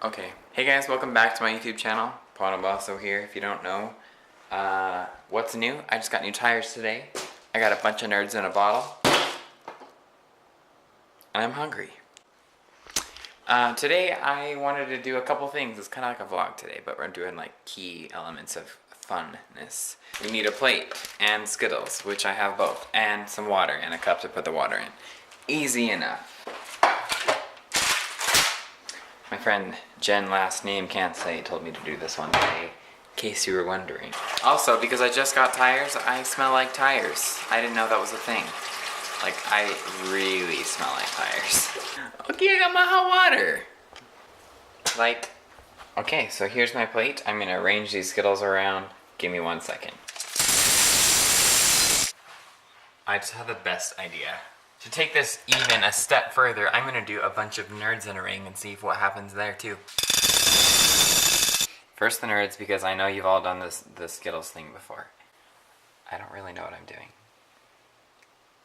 Okay. Hey guys, welcome back to my YouTube channel. Pono here, if you don't know. What's new? I just got new tires today. I got a bunch of nerds in a bottle. And I'm hungry. Today I wanted to do a couple things. It's kind of like a vlog today, but we're doing like key elements of funness. We need a plate and Skittles, which I have both, and some water and a cup to put the water in. Easy enough. My friend Jen, last name can't say, told me to do this one today, in case you were wondering. Also, because I just got tires, I smell like tires. I didn't know that was a thing. Like, I really smell like tires. Okay, I got my hot water. Like, okay, so here's my plate. I'm gonna arrange these Skittles around. Give me 1 second. I just had the best idea. To take this even a step further, I'm gonna do a bunch of nerds in a ring and see what happens there too. First the nerds, because I know you've all done the Skittles thing before. I don't really know what I'm doing.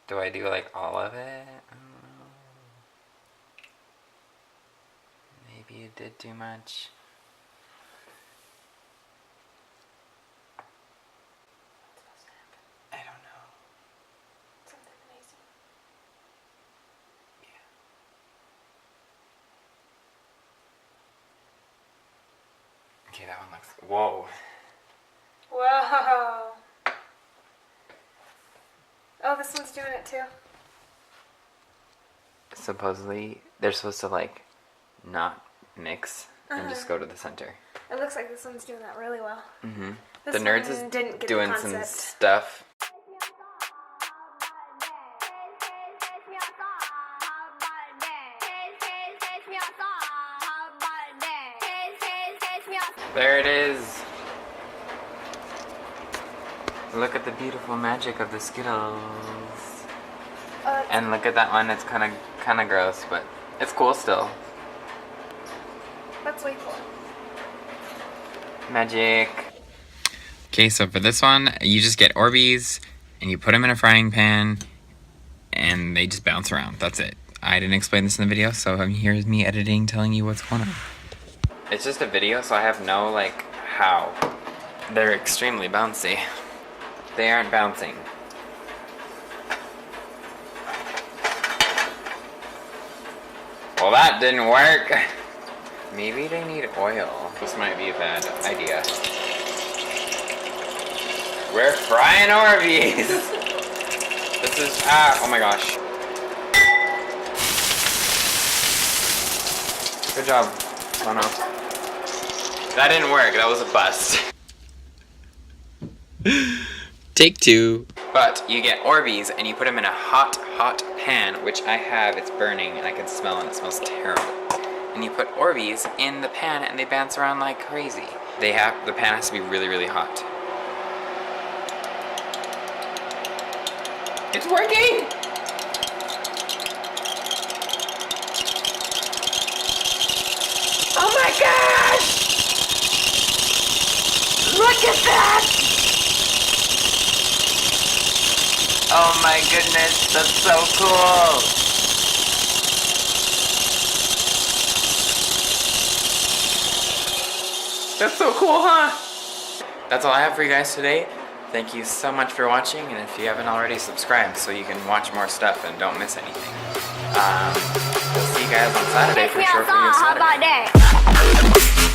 Do I do like all of it? Maybe you did too much. I don't know. Something amazing. Yeah. Okay, that one looks... Whoa. Whoa. Oh, this one's doing it too. Supposedly, they're supposed to like not mix and just go to the center. It looks like this one's doing that really well. Mm-hmm. This The nerds one is didn't get doing the some concept. stuff. There it is. Look at the beautiful magic of the Skittles. And look at that one. It's kind of gross, but it's cool still. That's way cool. Magic. Okay, so for this one, you just get Orbeez and you put them in a frying pan and they just bounce around. That's it. I didn't explain this in the video, so here's me editing, telling you what's going on. It's just a video, so I have no, like, how. They're extremely bouncy. They aren't bouncing. Well, that didn't work. Maybe they need oil. This might be a bad idea. We're frying Orbeez. This is, oh my gosh. Good job, Pono. That didn't work, that was a bust. Take two. But you get Orbeez and you put them in a hot, hot pan, which I have. It's burning and I can smell and it smells terrible. And you put Orbeez in the pan and they bounce around like crazy. The pan has to be really, really hot. It's working! Oh my gosh! Look at that! Oh my goodness, that's so cool! That's so cool, huh? That's all I have for you guys today. Thank you so much for watching, and if you haven't already, subscribe so you can watch more stuff and don't miss anything. We'll see you guys on Saturday for sure for you Saturday.